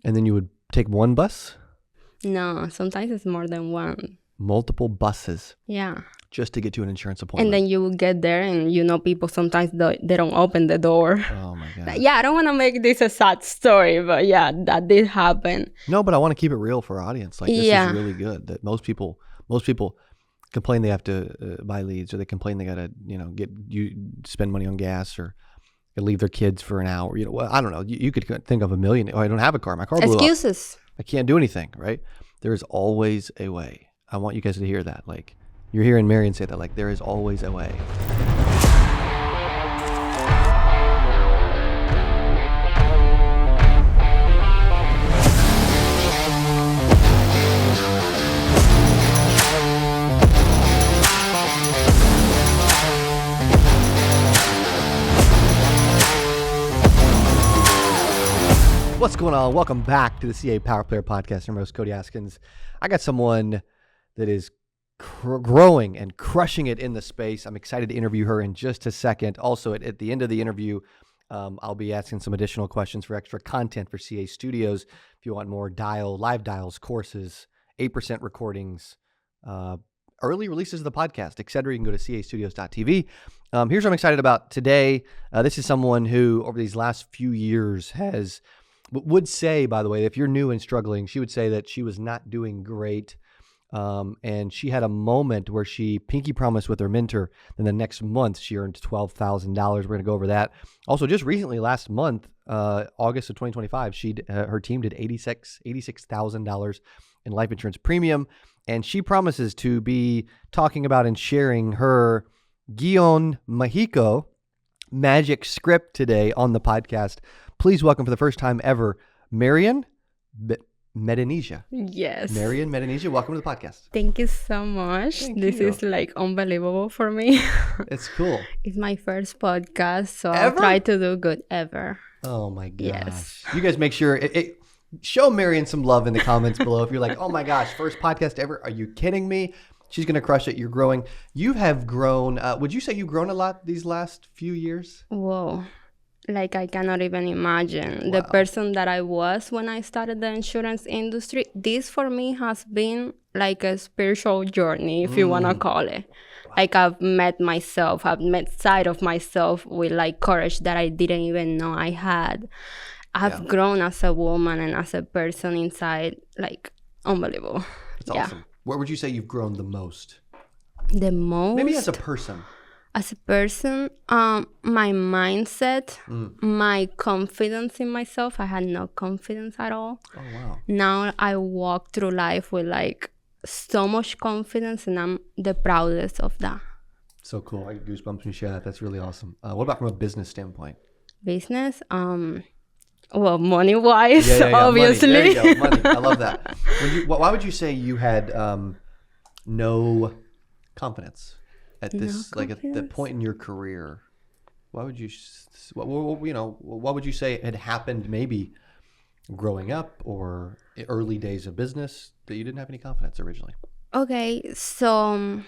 And then you would take one bus? No, sometimes it's more than one. Multiple buses? Yeah. Just to get to an insurance appointment? And then you will get there and people sometimes they don't open the door. Oh my God. Yeah, I don't want to make this a sad story, but yeah, that did happen. No, but I want to keep it real for our audience. Like, this is really good. That most people complain they have to buy leads, or they complain they got to, spend money on gas, or leave their kids for an hour. I don't know. You could think of a million. Oh, I don't have a car. My car blew up. Excuses. I can't do anything, right? There is always a way. I want you guys to hear that. Like, you're hearing Marian say that. Like, there is always a way. What's going on? Welcome back to the CA Power Player Podcast. I'm your host, Cody Askins. I got someone that is growing and crushing it in the space. I'm excited to interview her in just a second. Also, at the end of the interview, I'll be asking some additional questions for extra content for CA Studios. If you want more live dials, courses, 8% recordings, early releases of the podcast, etc., you can go to castudios.tv. Here's what I'm excited about today. This is someone who, over these last few years, would say, by the way, if you're new and struggling, she would say that she was not doing great. And she had a moment where she pinky promised with her mentor. Then the next month, she earned $12,000. We're going to go over that. Also, just recently, last month, August of 2025, her team did $86,000 in life insurance premium. And she promises to be talking about and sharing her Guion Mexico magic script today on the podcast. Please welcome for the first time ever, Marian Medinilla. Yes. Marian Medinilla, welcome to the podcast. Thank you so much. This is like unbelievable for me. It's cool. It's my first podcast, so Ever? I'll try to do good ever. Oh my gosh. Yes. You guys make sure, show Marian some love in the comments below. If you're like, oh my gosh, first podcast ever. Are you kidding me? She's going to crush it. You're growing. You have grown. Would you say you've grown a lot these last few years? Whoa. Like, I cannot even imagine. Wow. The person that I was when I started the insurance industry. This for me has been like a spiritual journey, if you want to call it. Wow. Like, I've met myself. I've met side of myself with like courage that I didn't even know I had. I've grown as a woman and as a person inside. Like, unbelievable. That's awesome. Where would you say you've grown the most? The most? Maybe as a person. As a person, my mindset, my confidence in myself. I had no confidence at all. Oh, wow. Now I walk through life with like so much confidence, and I'm the proudest of that. So cool. I get goosebumps when you share that. That's really awesome. What about from a business standpoint? Business, well, money-wise, obviously. Money. There you go. Money. I love that. Why would you say you had no confidence? At this, like at the point in your career, why would you, what would you say had happened maybe growing up or early days of business that you didn't have any confidence originally? Okay, so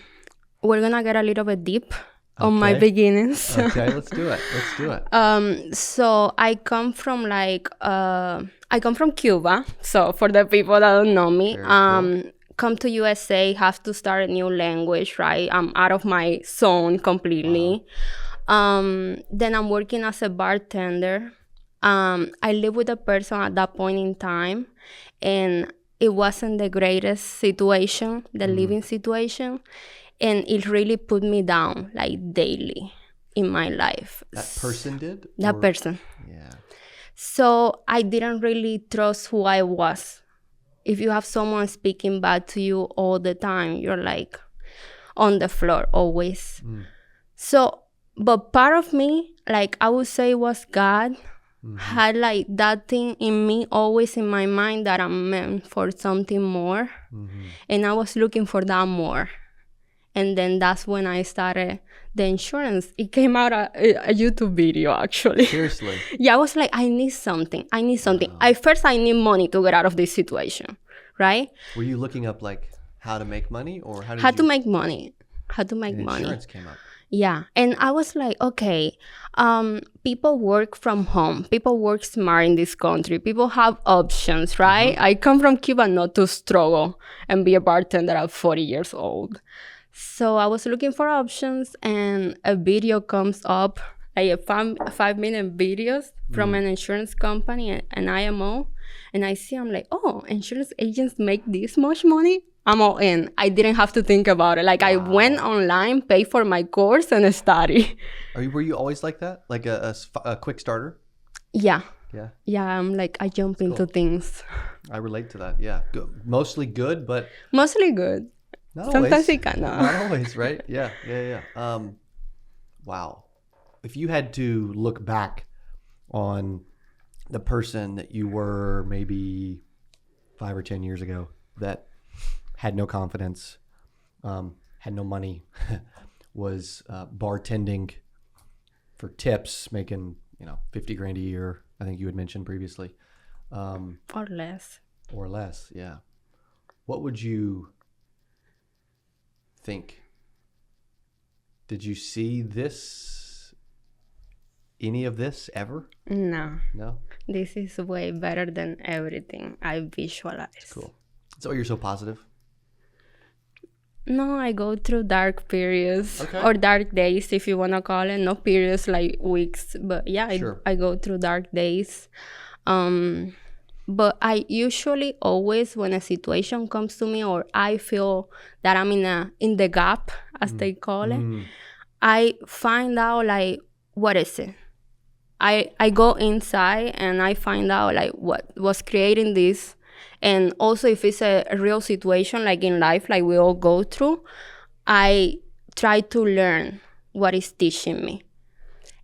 we're gonna get a little bit deep on my beginnings. Okay, let's do it. So I come from Cuba. So for the people that don't know me, cool. Come to USA, have to start a new language, right? I'm out of my zone completely. Wow. Then I'm working as a bartender. I live with a person at that point in time, and it wasn't the greatest situation, the living situation, and it really put me down, like daily in my life. That person did? That person. Yeah. So I didn't really trust who I was. If you have someone speaking bad to you all the time, you're like on the floor always. So, but part of me, like I would say was God, had like that thing in me, always in my mind that I'm meant for something more. And I was looking for that more. And then that's when I started the insurance. It came out a YouTube video, actually. Seriously? Yeah, I was like, I need something. I need money to get out of this situation, right? Were you looking up like how to make money or how to make money? How to make money. Insurance came up. Yeah. And I was like, okay, people work from home. People work smart in this country. People have options, right? I come from Cuba not to struggle and be a bartender at 40 years old. So I was looking for options, and a video comes up, like a 5 minute videos from an insurance company, an IMO. And I'm like, oh, insurance agents make this much money? I'm all in. I didn't have to think about it. Like, I went online, paid for my course, and study. Were you always like that? Like a quick starter? Yeah. Yeah. Yeah, I'm like, I jump into things. I relate to that. Yeah. Mostly good, but Mostly good. not Sometimes always. it cannot. Not always, right? Yeah. Wow. If you had to look back on the person that you were maybe 5 or 10 years ago that had no confidence, had no money, was bartending for tips, making 50 grand a year. I think you had mentioned previously, Or less. or less. Yeah. What would you think? Did you see any of this ever? No. No. This is way better than everything I visualize. Cool. So you're so positive. No, I go through dark periods Okay. or dark days, if you want to call it. No periods like weeks, but yeah, Sure. I go through dark days. But I usually always, when a situation comes to me or I feel that I'm in the gap, as they call it, I find out like, what is it? I go inside and I find out like what was creating this. And also, if it's a real situation, like in life, like we all go through, I try to learn what is teaching me.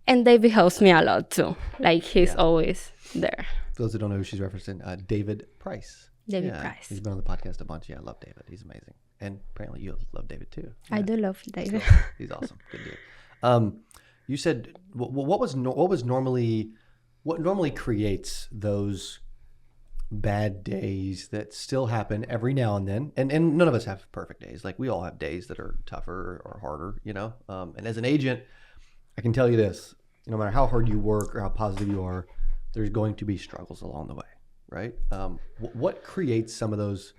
And David helps me a lot too. Like, he's always there. For those who don't know who she's referencing, David Price. David Price. He's been on the podcast a bunch. Yeah, I love David. He's amazing. And apparently you love David too. Yeah. I do love David. So, he's awesome. Good dude. You said what normally creates those bad days that still happen every now and then, and none of us have perfect days. Like, we all have days that are tougher or harder, and as an agent, I can tell you this: no matter how hard you work or how positive you are, there's going to be struggles along the way, right? What creates some of those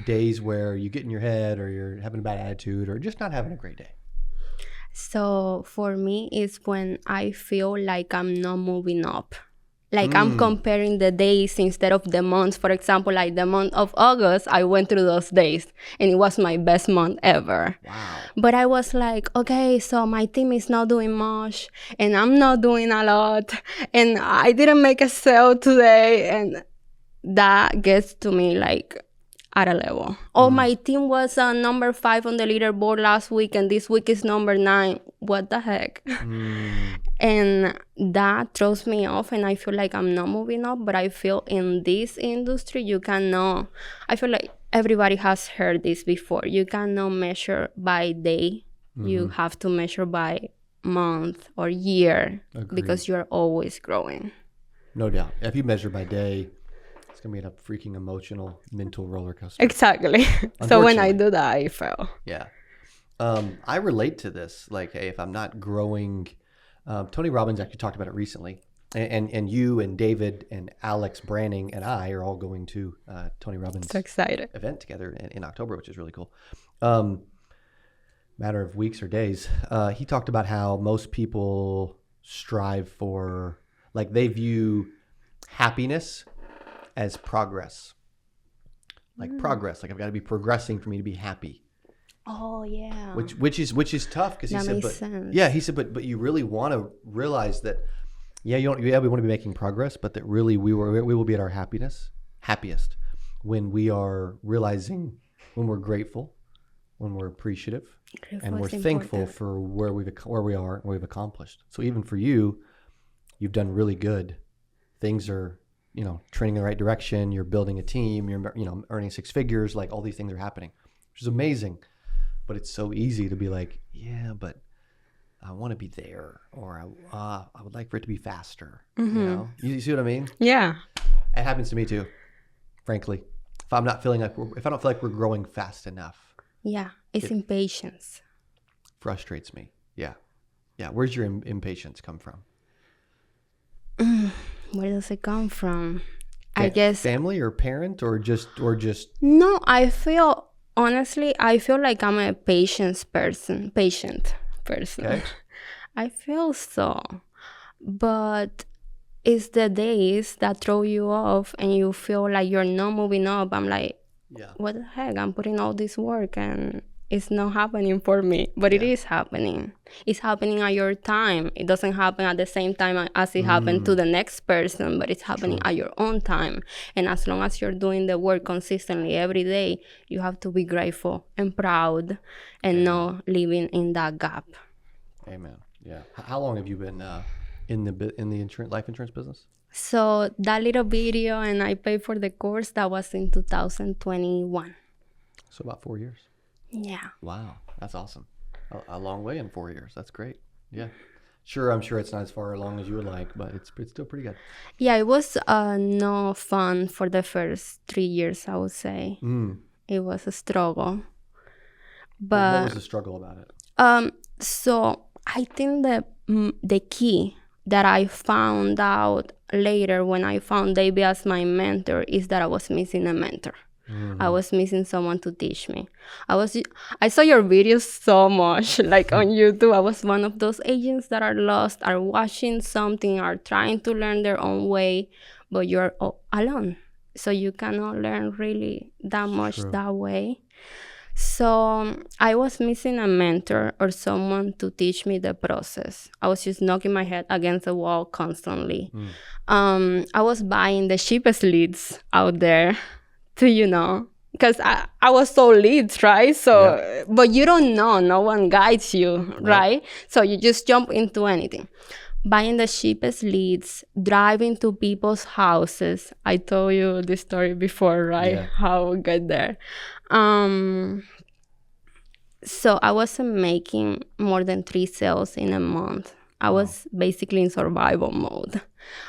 days where you get in your head, or you're having a bad attitude, or just not having a great day? So for me, it's when I feel like I'm not moving up. Like, I'm comparing the days instead of the months. For example, like the month of August, I went through those days and it was my best month ever. Wow. But I was like, okay, so my team is not doing much and I'm not doing a lot and I didn't make a sale today. And that gets to me like at a level. Oh, my team was number 5 on the leaderboard last week and this week is number 9. What the heck? And that throws me off and I feel like I'm not moving up. But I feel in this industry, you cannot, I feel like everybody has heard this before. You cannot measure by day. You have to measure by month or year. Agreed. Because you're always growing. No doubt. If you measure by day, it's going to be a freaking emotional, mental roller coaster. Exactly. So when I do that, I fail. Yeah. I relate to this. Like, hey, if I'm not growing, Tony Robbins actually talked about it recently. And you and David and Alex Branning and I are all going to Tony Robbins' So excited. event together in October, which is really cool. Matter of weeks or days. He talked about how most people strive for, like, they view happiness as progress. Like progress. Like, I've got to be progressing for me to be happy. Oh yeah. Which is tough, because he That said, makes but sense. yeah, he said, but you really want to realize that, we want to be making progress, but that really we will be at our happiest when we are realizing, when we're grateful, when we're appreciative, and we're thankful for where we are and what we've accomplished. So even for you, you've done really good. Things are, trending in the right direction. You're building a team. You're, earning 6 figures. Like, all these things are happening, which is amazing. But it's so easy to be like, yeah, but I want to be there, or I would like for it to be faster. You see what I mean? Yeah. It happens to me too, frankly. If I don't feel like we're growing fast enough, Yeah. It's impatience. frustrates me. Yeah. Yeah. Where's your impatience come from? Where does it come from? I guess family or parent or just no, honestly, I feel like I'm a patient person. okay. I feel so. But it's the days that throw you off and you feel like you're not moving up. I'm like, Yeah. what the heck? I'm putting all this work and it's not happening for me. But it is happening. It's happening at your time. It doesn't happen at the same time as it happened to the next person, but it's happening at your own time. And as long as you're doing the work consistently every day, you have to be grateful and proud and not living in that gap. Amen. Yeah. How long have you been in the life insurance business? So that little video and I paid for the course, that was in 2021. So about 4 years. Yeah. Wow, that's awesome. A long way in 4 years. That's great. Yeah. Sure, I'm sure it's not as far along as you would like, but it's still pretty good. Yeah, it was no fun for the first 3 years, I would say. It was a struggle. But what was the struggle about it? So I think that the key that I found out later when I found David as my mentor is that I was missing a mentor. I was missing someone to teach me. I saw your videos so much, like on YouTube. I was one of those agents that are lost, are watching something, are trying to learn their own way, but you're alone. So you cannot learn really that much that way. So I was missing a mentor or someone to teach me the process. I was just knocking my head against the wall constantly. I was buying the cheapest leads out there to, because I was so leads, right? So, but you don't know, no one guides you, right? So you just jump into anything. Buying the cheapest leads, driving to people's houses. I told you this story before, right? Yeah. How we got there. So I wasn't making more than 3 sales in a month. I was basically in survival mode.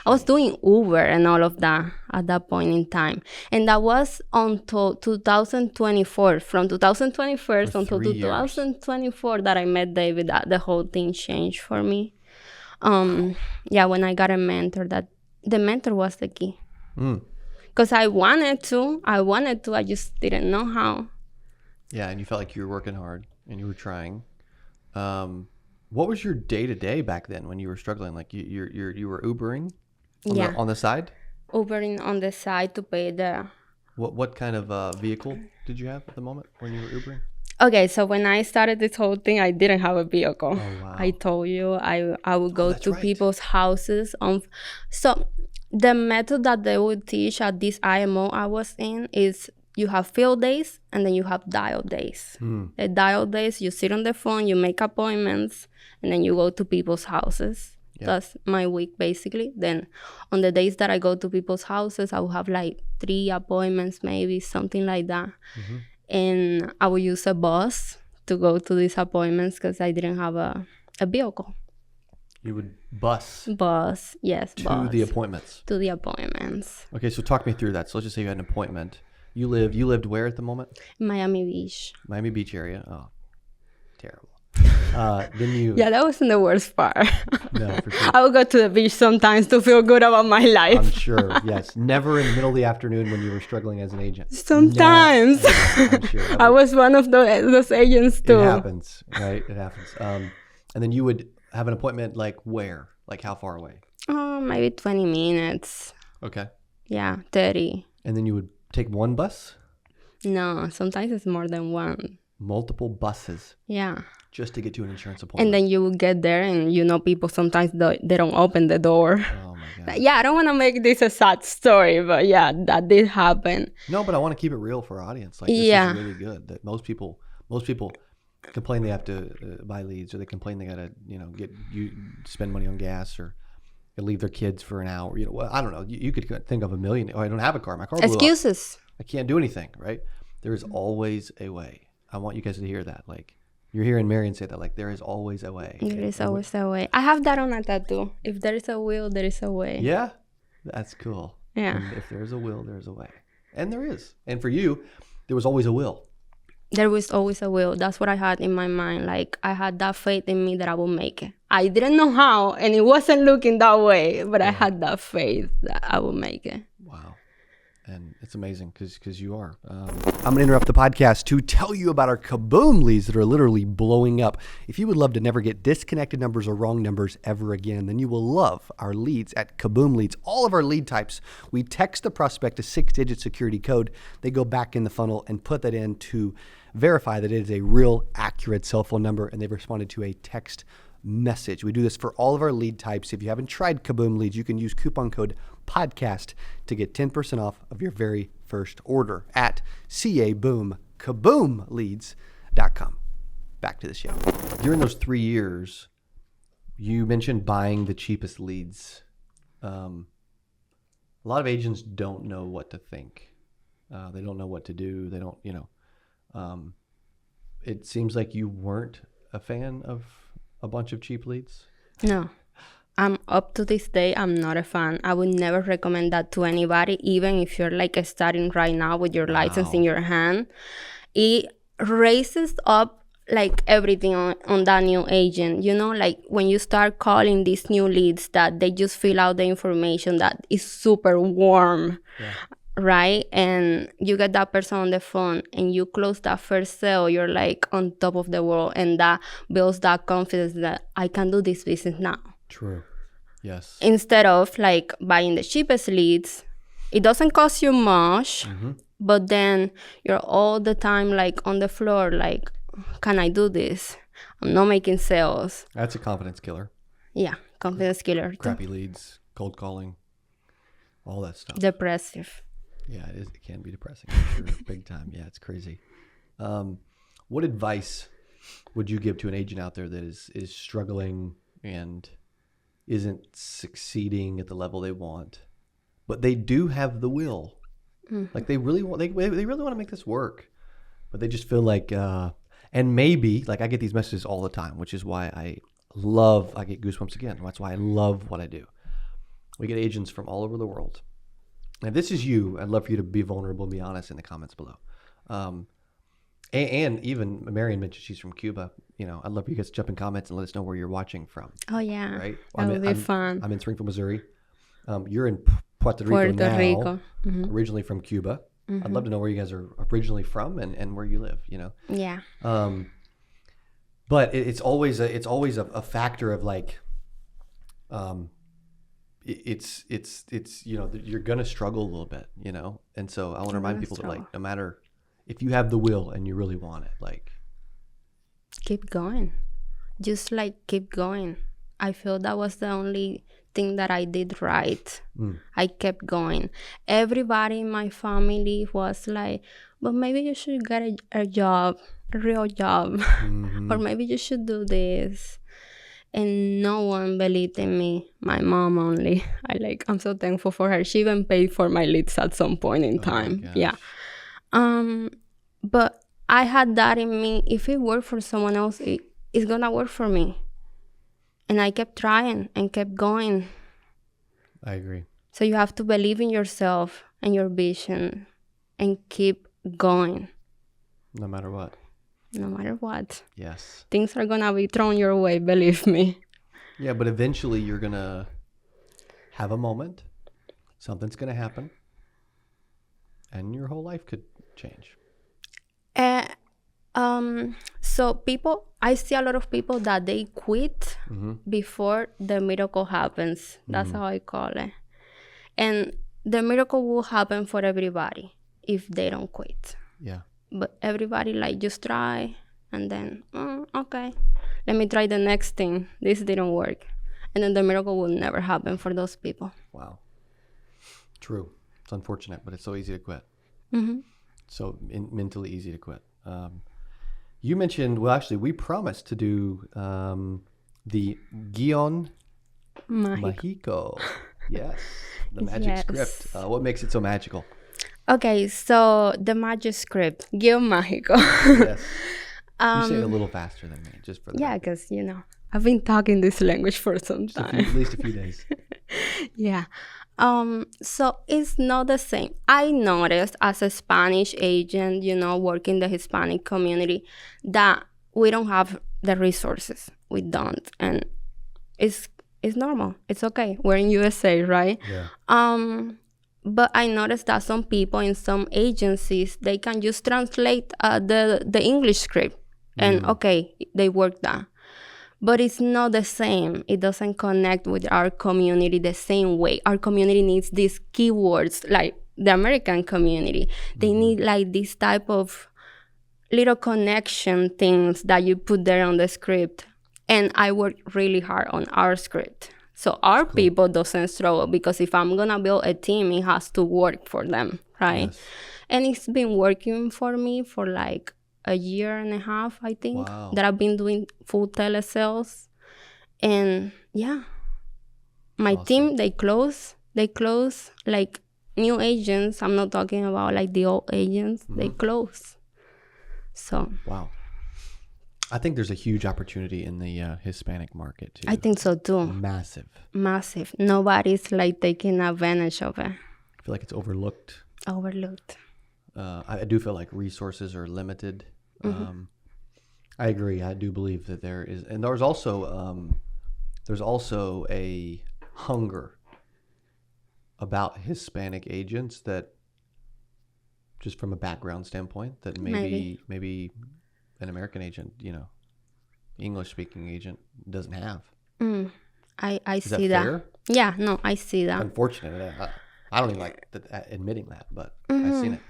I was doing Uber and all of that at that point in time. And that was until 2024. From 2021 until 2024 that I met David, that the whole thing changed for me. Yeah, when I got a mentor, the mentor was the key. Because I wanted to, I just didn't know how. Yeah, and you felt like you were working hard and you were trying. What was your day-to-day back then when you were struggling? Like you were Ubering on the side? Ubering on the side to pay the... What kind of vehicle did you have at the moment when you were Ubering? Okay, so when I started this whole thing, I didn't have a vehicle. Oh, wow. I told you I would go to people's houses. So the method that they would teach at this IMO I was in is you have field days and then you have dial days. The dial days, you sit on the phone, you make appointments, and then you go to people's houses. Yep. That's my week, basically. Then on the days that I go to people's houses, I will have like 3 appointments, maybe, something like that. And I will use a bus to go to these appointments because I didn't have a vehicle. You would bus? Bus, yes, bus. To the appointments? To the appointments. Okay, so talk me through that. So let's just say you had an appointment. You lived where at the moment? Miami Beach. Miami Beach area. Oh, terrible. Then you... Yeah, that wasn't the worst part. No, for sure. I would go to the beach sometimes to feel good about my life. I'm sure, yes. Never in the middle of the afternoon when you were struggling as an agent. Sometimes. I'm sure. I was one of those agents too. It happens, right? It happens. And then you would have an appointment like where? Like how far away? Maybe 20 minutes. Okay. Yeah, 30. And then you would take one bus? No, sometimes it's more than one. Multiple buses? Yeah. Just to get to an insurance appointment? And then you will get there and people sometimes they don't open the door. Oh my God. Yeah, I don't want to make this a sad story, but yeah, that did happen. No, but I want to keep it real for our audience. Like, this is really good. That most people complain they have to buy leads, or they complain they got to, spend money on gas, or leave their kids for an hour. Well, I don't know. You could think of a million. Oh, I don't have a car. My car blew up. Excuses. I can't do anything, right? There is always a way. I want you guys to hear that. Like, you're hearing Marian say that. Like, there is always a way. There is always a way. I have that on a tattoo. If there is a will, there is a way. Yeah, that's cool. Yeah. And if there's a will, there's a way. And there is. And for you, there was always a will. there was always a will. That's what I had in my mind. Like, I had that faith in me that I would make it. I didn't know how, and it wasn't looking that way, but I had that faith that I would make it. Wow. And it's amazing because you are. I'm going to interrupt the podcast to tell you about our CABOOM leads that are literally blowing up. If you would love to never get disconnected numbers or wrong numbers ever again, then you will love our leads at CABOOM Leads. All of our lead types, we text the prospect a 6-digit security code. They go back in the funnel and put that in to verify that it is a real, accurate cell phone number, and they've responded to a text message. We do this for all of our lead types. If you haven't tried CABOOM Leads, you can use coupon code podcast to get 10% off of your very first order at CABOOM, CABOOMleads.com. Back to the show. During those 3 years, you mentioned buying the cheapest leads. A lot of agents don't know what to think. They don't know what to do. They don't, it seems like you weren't a fan of a bunch of cheap leads. No. I'm up to this day, I'm not a fan. I would never recommend that to anybody, even if you're like starting right now with your license in your hand. It raises up like everything on that new agent. Like when you start calling these new leads that they just fill out the information that is super warm, right? And you get that person on the phone and you close that first sale, you're like on top of the world, and that builds that confidence that I can do this business now. True. Yes. Instead of like buying the cheapest leads, it doesn't cost you much, but then you're all the time like on the floor, like, can I do this? I'm not making sales. That's a confidence killer. Yeah, confidence killer. Crappy leads, cold calling, all that stuff. Depressive. Yeah, it is. It can be depressing, for sure. Big time. Yeah, it's crazy. What advice would you give to an agent out there that is struggling and isn't succeeding at the level they want, but they do have the will? Like they really want to make this work, but they just feel like, and maybe like I get these messages all the time, which is why I get goosebumps again. That's why I love what I do. We get agents from all over the world. And if this is you, I'd love for you to be vulnerable and be honest in the comments below. And even Marian mentioned she's from Cuba. I'd love for you guys to jump in comments and let us know where you're watching from. Oh, yeah. Right? That would be fun. I'm in Springfield, Missouri. You're in Puerto Rico now. Originally from Cuba. I'd love to know where you guys are originally from and where you live, Yeah. But it's always a factor of like, it's you're gonna struggle a little bit, and so I want to remind people that like no matter if you have the will and you really want it, like keep going. Just like keep going. I feel that was the only thing that I did right. I kept going. Everybody in my family was like, but maybe you should get a job, a real job, or maybe you should do this. And no one believed in me. My mom only. I'm so thankful for her. She even paid for my leads at some point in time. Yeah. But I had that in me. If it worked for someone else, it's gonna work for me. And I kept trying and kept going. I agree. So you have to believe in yourself and your vision and keep going. No matter what. No matter what. Yes. Things are gonna be thrown your way, believe me. Yeah, but eventually you're gonna have a moment. Something's gonna happen. And your whole life could change. So I see a lot of people that they quit before the miracle happens. That's how I call it. And the miracle will happen for everybody if they don't quit. Yeah. But everybody just try and then, okay, let me try the next thing. This didn't work. And then the miracle will never happen for those people. Wow. True. It's unfortunate, but it's so easy to quit. So mentally easy to quit. You mentioned, well, actually, we promised to do the Guion Mágico. Yes, the magic script. What makes it so magical? Okay, so the magic script, Guion Mágico. Yes. You say it a little faster than me, just for that. Yeah, because, I've been talking this language for some time. At least a few days. Yeah. So it's not the same. I noticed as a Spanish agent, working the Hispanic community, that we don't have the resources. We don't, and it's normal. It's okay. We're in USA, right? Yeah. But I noticed that some people in some agencies, they can just translate the English script, and okay, they work that. But it's not the same. It doesn't connect with our community the same way. Our community needs these keywords, like the American community. They need like this type of little connection things that you put there on the script. And I work really hard on our script. So our people doesn't struggle, because if I'm going to build a team, it has to work for them, right? Yes. And it's been working for me for like a year and a half, I think, that I've been doing full telesales. And yeah, my team, they close like new agents. I'm not talking about like the old agents. They close. So wow. I think there's a huge opportunity in the Hispanic market too. I think so too. Massive. Nobody's like taking advantage of it. I feel like it's overlooked. I do feel like resources are limited. I agree. I do believe that there is, and there's also a hunger about Hispanic agents, that just from a background standpoint, that maybe an American agent, English speaking agent doesn't have. I Is see that fair? Yeah, no, I see that. Unfortunate. I don't even like admitting that, but I've seen it.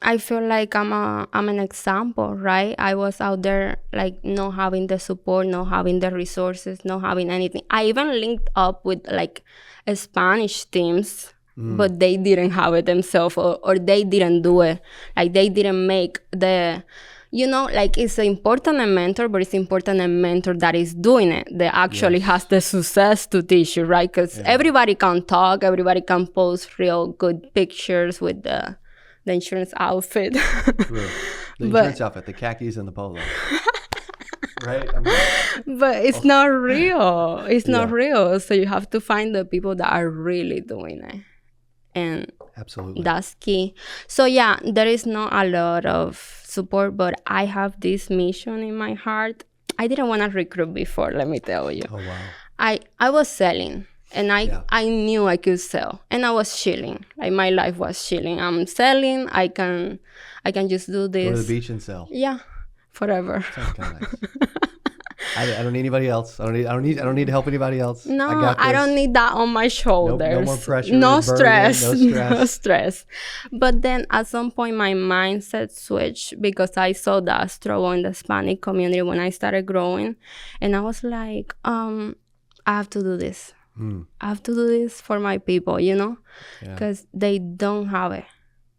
I feel like I'm an example, right? I was out there like not having the support, not having the resources, not having anything. I even linked up with like Spanish teams, but they didn't have it themselves, or they didn't do it. Like they didn't make the, like it's important a mentor, but it's important a mentor that is doing it, that actually has the success to teach you, right? Because everybody can talk, everybody can post real good pictures with the insurance outfit. True. The insurance outfit, the khakis and the polo. Right? But it's not real. It's not real. So you have to find the people that are really doing it. And absolutely, that's key. So yeah, there is not a lot of support, but I have this mission in my heart. I didn't want to recruit before, let me tell you. Oh, wow. I was selling. And I knew I could sell, and I was chilling. Like my life was chilling. I'm selling. I can just do this. Go to the beach and sell. Yeah, forever. Sounds kind of nice. I don't need anybody else. I don't need to help anybody else. No, I got this. I don't need that on my shoulders. No more pressure. No stress. No stress. But then at some point my mindset switched, because I saw that struggle in the Hispanic community when I started growing, and I was like, I have to do this. I have to do this for my people, because they don't have it.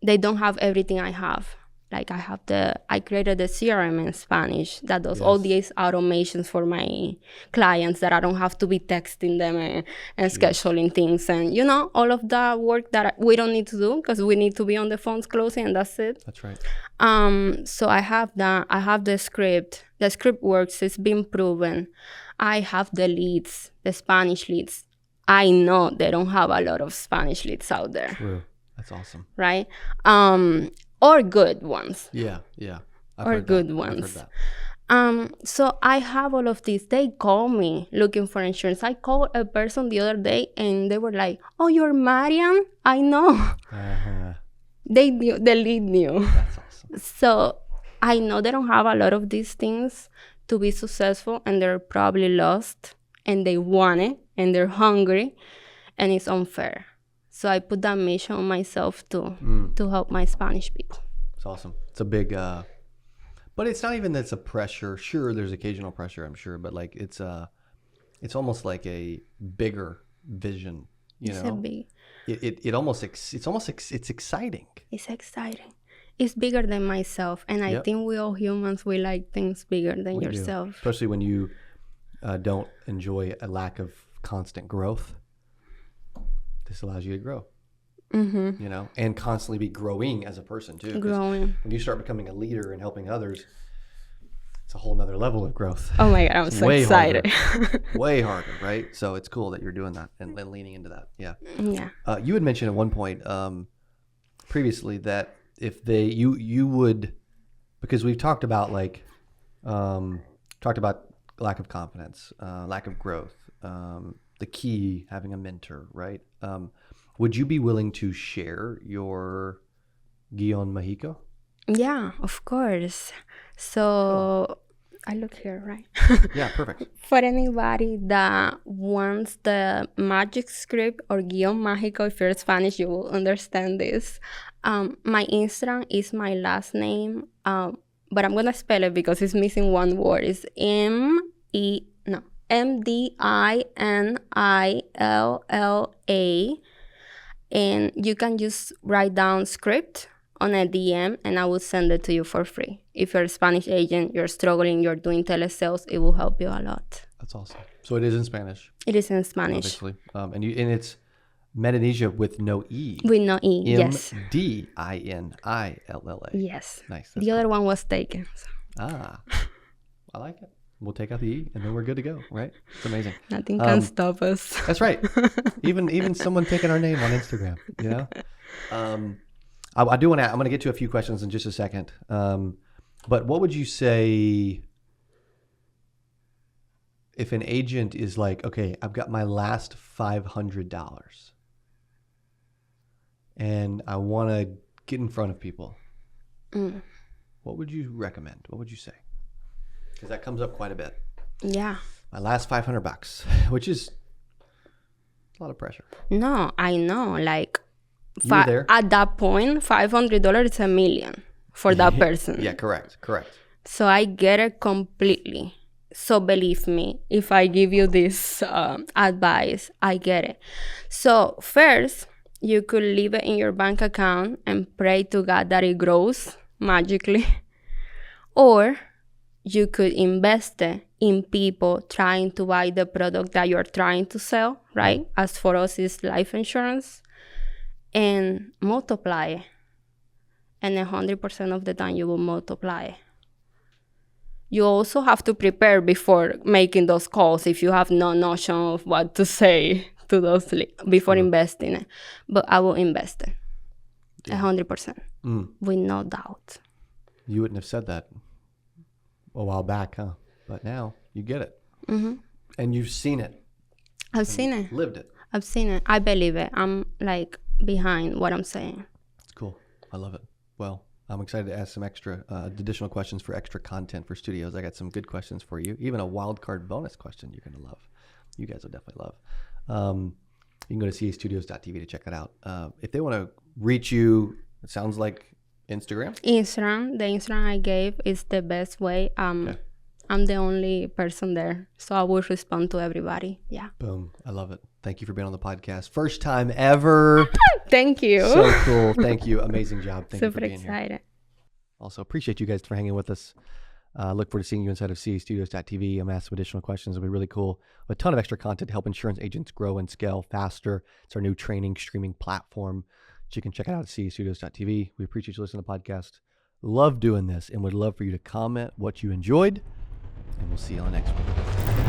They don't have everything I have. Like I created the CRM in Spanish that does all these automations for my clients, that I don't have to be texting them and scheduling things, and all of that work that we don't need to do, because we need to be on the phones closing, and that's it. That's right. So I have that. I have the script. The script works. It's been proven. I have the leads, the Spanish leads. I know they don't have a lot of Spanish leads out there. True. That's awesome. Right? Or good ones. Yeah. I've or heard good that. ones. I've heard that. So I have all of these. They call me looking for insurance. I called a person the other day, and they were like, "Oh, you're Marian? I know." They knew. The lead knew. That's awesome. So I know they don't have a lot of these things to be successful, and they're probably lost, and they want it, and they're hungry, and it's unfair. So I put that mission on myself to help my Spanish people. It's awesome. It's a big, but it's not even that it's a pressure. Sure, there's occasional pressure, I'm sure, but like it's almost like a bigger vision. It's a big. It's exciting. It's exciting. It's bigger than myself, and I think we all humans, we like things bigger than yourself. Do. Especially when you don't enjoy a lack of constant growth. This allows you to grow, and constantly be growing as a person too. Growing. When you start becoming a leader and helping others, a whole nother level of growth. Oh my God, I'm It's so way excited. Way harder, right? So it's cool that you're doing that and leaning into that. Yeah. Yeah. You had mentioned at one point previously that if you would, because we've talked about lack of confidence, lack of growth, the key, having a mentor, right? Would you be willing to share your Guion Mexico? Yeah, of course. So I look here, right? Yeah, perfect. For anybody that wants the magic script or guion mágico, if you're Spanish, you will understand this. My Instagram is my last name, but I'm gonna spell it because it's missing one word. It's Medinilla, and you can just write down script on a DM and I will send it to you for free. If you're a Spanish agent, you're struggling, you're doing telesales, it will help you a lot. That's awesome. So it is in Spanish. It is in Spanish. Obviously. And it's Medinilla with no E. With no E, yes. Medinilla. Yes. Nice. The other one was taken. So. I like it. We'll take out the E and then we're good to go, right? It's amazing. Nothing can stop us. That's right. Even someone taking our name on Instagram, you know? I do want to, I'm going to get to a few questions in just a second. But what would you say if an agent is like, okay, I've got my last $500 and I want to get in front of people? What would you recommend? What would you say? Because that comes up quite a bit. Yeah. My last $500, which is a lot of pressure. No, I know. Like, there. At that point, $500 is $1 million for that person. Yeah, correct. So I get it completely. So believe me, if I give you this advice, I get it. So first, you could leave it in your bank account and pray to God that it grows magically. Or you could invest it in people trying to buy the product that you're trying to sell, right? As for us, it's life insurance. And multiply it. And 100% of the time, you will multiply it. You also have to prepare before making those calls if you have no notion of what to say to those before investing it. But I will invest it 100% with no doubt. You wouldn't have said that a while back, huh? But now you get it. Mm-hmm. And you've seen it. I've seen it. Lived it. I've seen it. I believe it. I'm like behind what I'm saying. It's cool. I love it. Well, I'm excited to ask some additional questions for extra content for studios. I got some good questions for you. Even a wild card bonus question you're going to love. You guys will definitely love. You can go to castudios.tv to check that out. If they want to reach you, it sounds like Instagram. The Instagram I gave is the best way. Okay. I'm the only person there, so I will respond to everybody. Yeah. Boom. I love it. Thank you for being on the podcast. First time ever. Thank you. So cool. Thank you. Amazing job. Thank you for Super being excited. here. Also, appreciate you guys for hanging with us. Look forward to seeing you inside of castudios.tv. I'm going to ask some additional questions. It'll be really cool. A ton of extra content to help insurance agents grow and scale faster. It's our new training streaming platform. So you can check it out at castudios.tv. We appreciate you listening to the podcast. Love doing this and would love for you to comment what you enjoyed. And we'll see you on the next one.